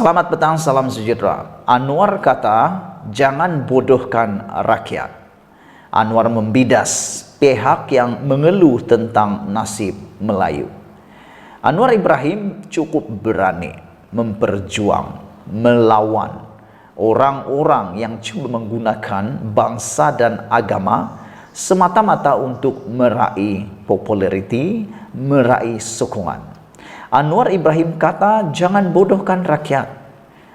Selamat petang, salam sejahtera. Anwar kata, jangan bodohkan rakyat. Anwar membidas pihak yang mengeluh tentang nasib Melayu. Anwar Ibrahim cukup berani memperjuang, melawan orang-orang yang coba menggunakan bangsa dan agama semata-mata untuk meraih populariti, meraih sokongan. Anwar Ibrahim kata, jangan bodohkan rakyat.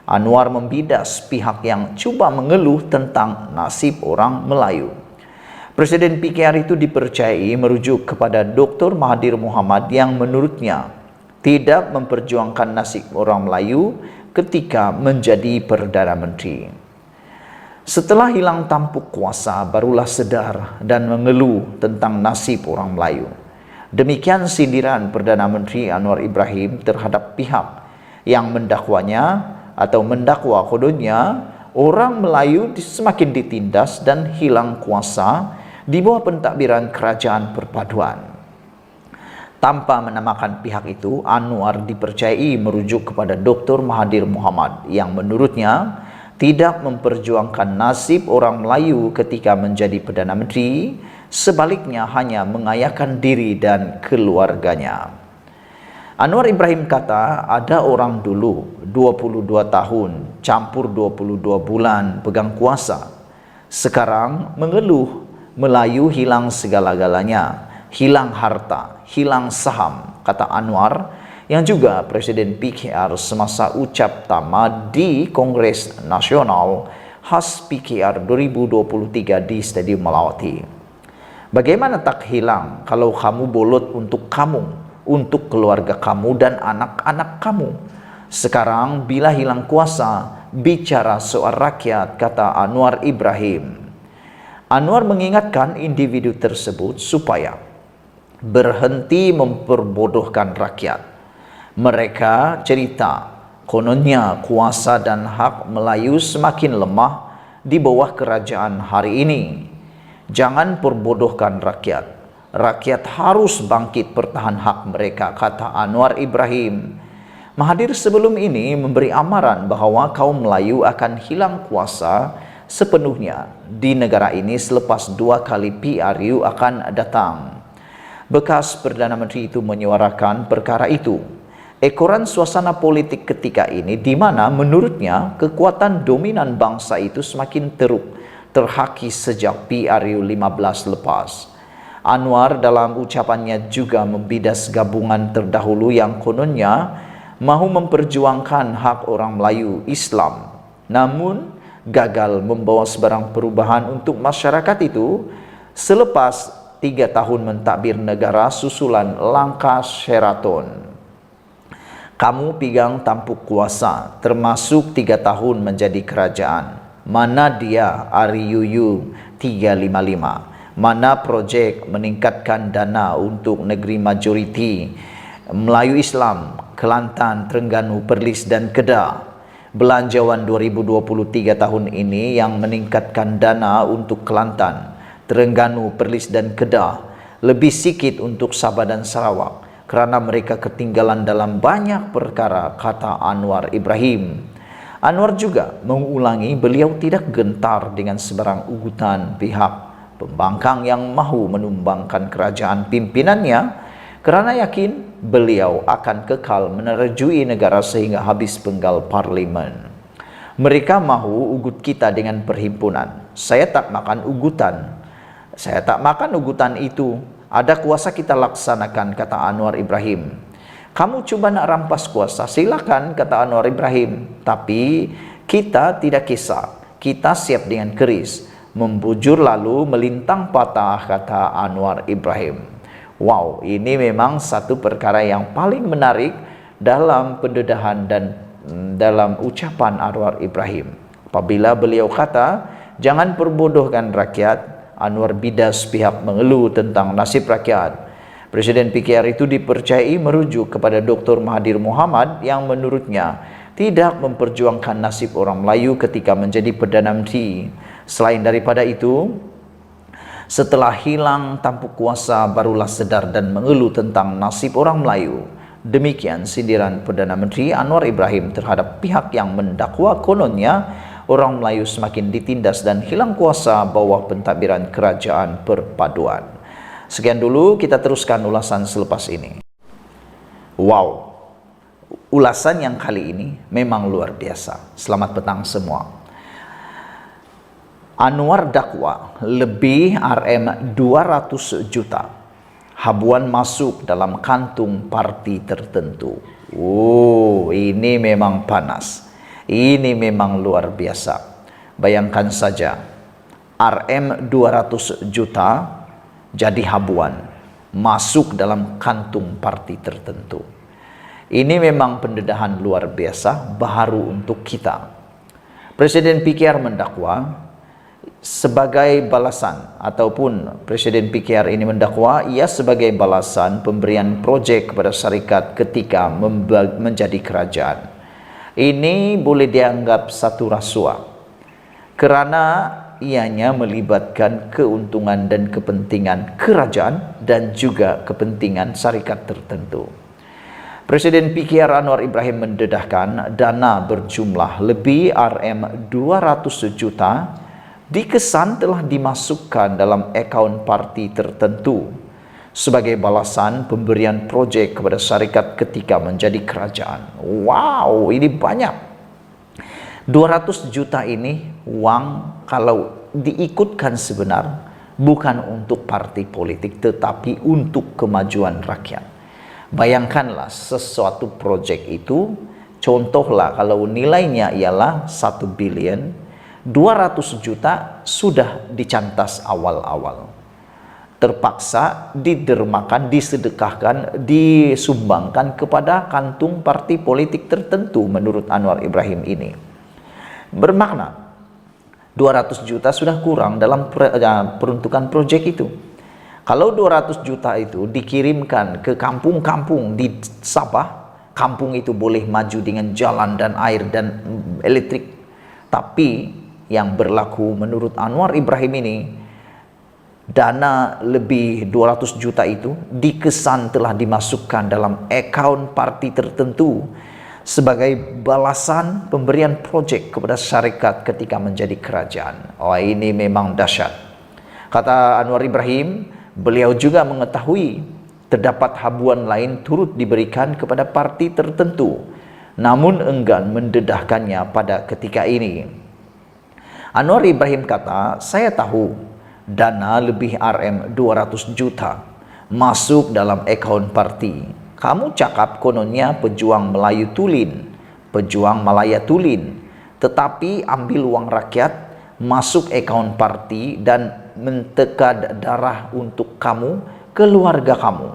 Anwar membidas pihak yang cuba mengeluh tentang nasib orang Melayu. Presiden PKR itu dipercayai merujuk kepada Dr. Mahathir Mohamad yang menurutnya tidak memperjuangkan nasib orang Melayu ketika menjadi Perdana Menteri. Setelah hilang tampuk kuasa, barulah sedar dan mengeluh tentang nasib orang Melayu. Demikian sindiran Perdana Menteri Anwar Ibrahim terhadap pihak yang mendakwanya atau mendakwa kononnya orang Melayu semakin ditindas dan hilang kuasa di bawah pentadbiran kerajaan perpaduan. Tanpa menamakan pihak itu, Anwar dipercayai merujuk kepada Dr. Mahathir Mohamad yang menurutnya tidak memperjuangkan nasib orang Melayu ketika menjadi Perdana Menteri, sebaliknya hanya mengayakan diri dan keluarganya. Anwar Ibrahim kata, ada orang dulu 22 tahun campur 22 bulan pegang kuasa. Sekarang mengeluh Melayu hilang segala-galanya, hilang harta, hilang saham, kata Anwar yang juga Presiden PKR semasa ucap tama di Kongres Nasional khas PKR 2023 di Stadium Melawati. Bagaimana tak hilang kalau kamu bolot untuk kamu, untuk keluarga kamu dan anak-anak kamu. Sekarang bila hilang kuasa, bicara soal rakyat, kata Anwar Ibrahim. Anwar mengingatkan individu tersebut supaya berhenti memperbodohkan rakyat. Mereka cerita, kononnya kuasa dan hak Melayu semakin lemah di bawah kerajaan hari ini. Jangan perbodohkan rakyat. Rakyat harus bangkit pertahan hak mereka, kata Anwar Ibrahim. Mahathir sebelum ini memberi amaran bahawa kaum Melayu akan hilang kuasa sepenuhnya di negara ini selepas 2 kali PRU akan datang. Bekas Perdana Menteri itu menyuarakan perkara itu. Ekoran suasana politik ketika ini di mana menurutnya kekuatan dominan bangsa itu semakin terhaki sejak PRU 15 lepas. Anwar dalam ucapannya juga membidas gabungan terdahulu yang kononnya mahu memperjuangkan hak orang Melayu Islam, namun gagal membawa sebarang perubahan untuk masyarakat itu selepas 3 tahun mentadbir negara susulan langkah Sheraton. Kamu pegang tampuk kuasa termasuk 3 tahun menjadi kerajaan. Mana dia RUU 355? Mana projek meningkatkan dana untuk negeri majoriti Melayu Islam, Kelantan, Terengganu, Perlis dan Kedah? Belanjawan 2023 tahun ini yang meningkatkan dana untuk Kelantan, Terengganu, Perlis dan Kedah, lebih sikit untuk Sabah dan Sarawak kerana mereka ketinggalan dalam banyak perkara, kata Anwar Ibrahim. Anwar juga mengulangi beliau tidak gentar dengan sebarang ugutan pihak pembangkang yang mahu menumbangkan kerajaan pimpinannya kerana yakin beliau akan kekal menerjui negara sehingga habis penggal parlimen. Mereka mahu ugut kita dengan perhimpunan. Saya tak makan ugutan. Saya tak makan ugutan itu. Ada kuasa kita laksanakan, kata Anwar Ibrahim. Kamu cuba nak rampas kuasa, silakan, kata Anwar Ibrahim. Tapi kita tidak kisah. Kita siap dengan keris. Membujur lalu melintang patah, kata Anwar Ibrahim. Wow, ini memang satu perkara yang paling menarik dalam pendedahan dan dalam ucapan Anwar Ibrahim. Apabila beliau kata, jangan perbodohkan rakyat, Anwar bidas pihak mengeluh tentang nasib rakyat. Presiden PKR itu dipercayai merujuk kepada Dr. Mahathir Mohamad yang menurutnya tidak memperjuangkan nasib orang Melayu ketika menjadi Perdana Menteri. Selain daripada itu, setelah hilang tampuk kuasa barulah sedar dan mengeluh tentang nasib orang Melayu. Demikian sindiran Perdana Menteri Anwar Ibrahim terhadap pihak yang mendakwa kononnya orang Melayu semakin ditindas dan hilang kuasa bawah pentadbiran kerajaan perpaduan. Sekian dulu, kita teruskan ulasan selepas ini. Wow, ulasan yang kali ini memang luar biasa. Selamat petang semua. Anwar dakwa lebih RM 200 juta. Habuan masuk dalam kantung parti tertentu. Oh, ini memang panas. Ini memang luar biasa. Bayangkan saja, RM 200 juta jadi habuan masuk dalam kantung parti tertentu. Ini memang pendedahan luar biasa, baru untuk kita. Presiden PKR mendakwa sebagai balasan, ataupun Presiden PKR ini mendakwa ia sebagai balasan pemberian projek kepada syarikat ketika menjadi kerajaan. Ini boleh dianggap satu rasuah kerana ianya melibatkan keuntungan dan kepentingan kerajaan dan juga kepentingan syarikat tertentu. Presiden PKR Anwar Ibrahim mendedahkan dana berjumlah lebih RM 200 juta dikesan telah dimasukkan dalam akaun parti tertentu sebagai balasan pemberian projek kepada syarikat ketika menjadi kerajaan. Wow, ini banyak. 200 juta ini uang kalau diikutkan sebenar bukan untuk parti politik tetapi untuk kemajuan rakyat. Bayangkanlah sesuatu projek itu, contohlah kalau nilainya ialah 1 bilion, 200 juta sudah dicantas awal-awal. Terpaksa didermakan, disedekahkan, disumbangkan kepada kantung parti politik tertentu menurut Anwar Ibrahim ini. Bermakna 200 juta sudah kurang dalam peruntukan proyek itu. Kalau 200 juta itu dikirimkan ke kampung-kampung di Sabah, kampung itu boleh maju dengan jalan dan air dan elektrik. Tapi yang berlaku menurut Anwar Ibrahim ini, dana lebih 200 juta itu dikesan telah dimasukkan dalam akaun parti tertentu sebagai balasan pemberian projek kepada syarikat ketika menjadi kerajaan. Oh, ini memang dahsyat. Kata Anwar Ibrahim, beliau juga mengetahui terdapat habuan lain turut diberikan kepada parti tertentu, namun enggan mendedahkannya pada ketika ini. Anwar Ibrahim kata, saya tahu dana lebih RM 200 juta masuk dalam akaun parti. Kamu cakap kononnya pejuang Melayu Tulin, pejuang Malaya Tulin, tetapi ambil uang rakyat, masuk akaun parti dan mentekad darah untuk kamu, keluarga kamu.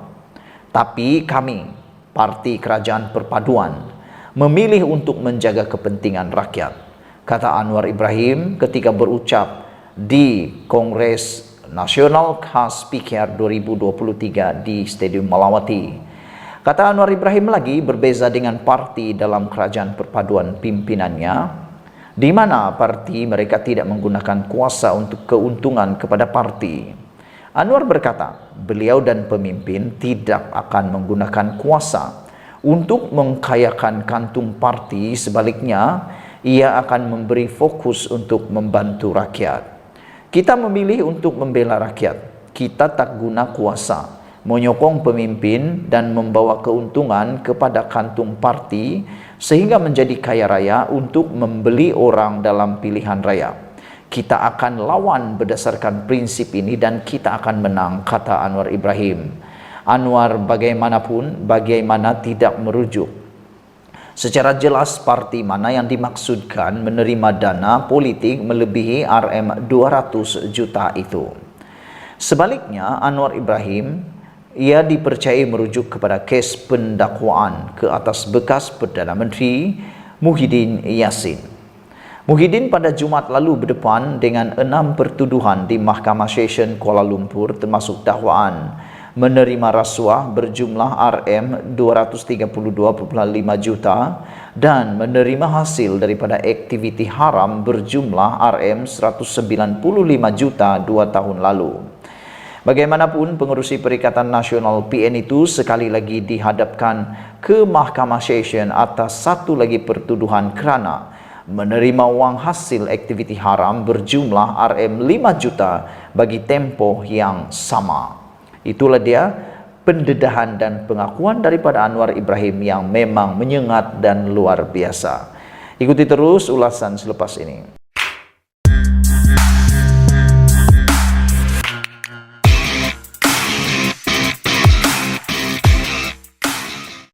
Tapi kami, Parti Kerajaan Perpaduan, memilih untuk menjaga kepentingan rakyat, kata Anwar Ibrahim ketika berucap di Kongres Nasional Khas PKR 2023 di Stadium Malawati. Kata Anwar Ibrahim lagi, berbeza dengan parti dalam kerajaan perpaduan pimpinannya, di mana parti mereka tidak menggunakan kuasa untuk keuntungan kepada parti. Anwar berkata, beliau dan pemimpin tidak akan menggunakan kuasa untuk mengkayakan kantung parti, sebaliknya ia akan memberi fokus untuk membantu rakyat. Kita memilih untuk membela rakyat. Kita tak guna kuasa, menyokong pemimpin dan membawa keuntungan kepada kantung parti sehingga menjadi kaya raya untuk membeli orang dalam pilihan raya. Kita akan lawan berdasarkan prinsip ini dan kita akan menang, kata Anwar Ibrahim. Anwar bagaimanapun, bagaimana tidak merujuk secara jelas parti mana yang dimaksudkan menerima dana politik melebihi RM 200 juta itu. Sebaliknya, Anwar Ibrahim, ia dipercayai merujuk kepada kes pendakwaan ke atas bekas Perdana Menteri Muhyiddin Yassin. Muhyiddin pada Jumaat lalu berdepan dengan 6 pertuduhan di Mahkamah Session Kuala Lumpur, termasuk dakwaan menerima rasuah berjumlah RM 232.5 juta dan menerima hasil daripada aktiviti haram berjumlah RM 195 juta 2 tahun lalu. Bagaimanapun, pengerusi Perikatan Nasional PN itu sekali lagi dihadapkan ke Mahkamah Session atas satu lagi pertuduhan kerana menerima wang hasil aktiviti haram berjumlah RM5 juta bagi tempoh yang sama. Itulah dia pendedahan dan pengakuan daripada Anwar Ibrahim yang memang menyengat dan luar biasa. Ikuti terus ulasan selepas ini.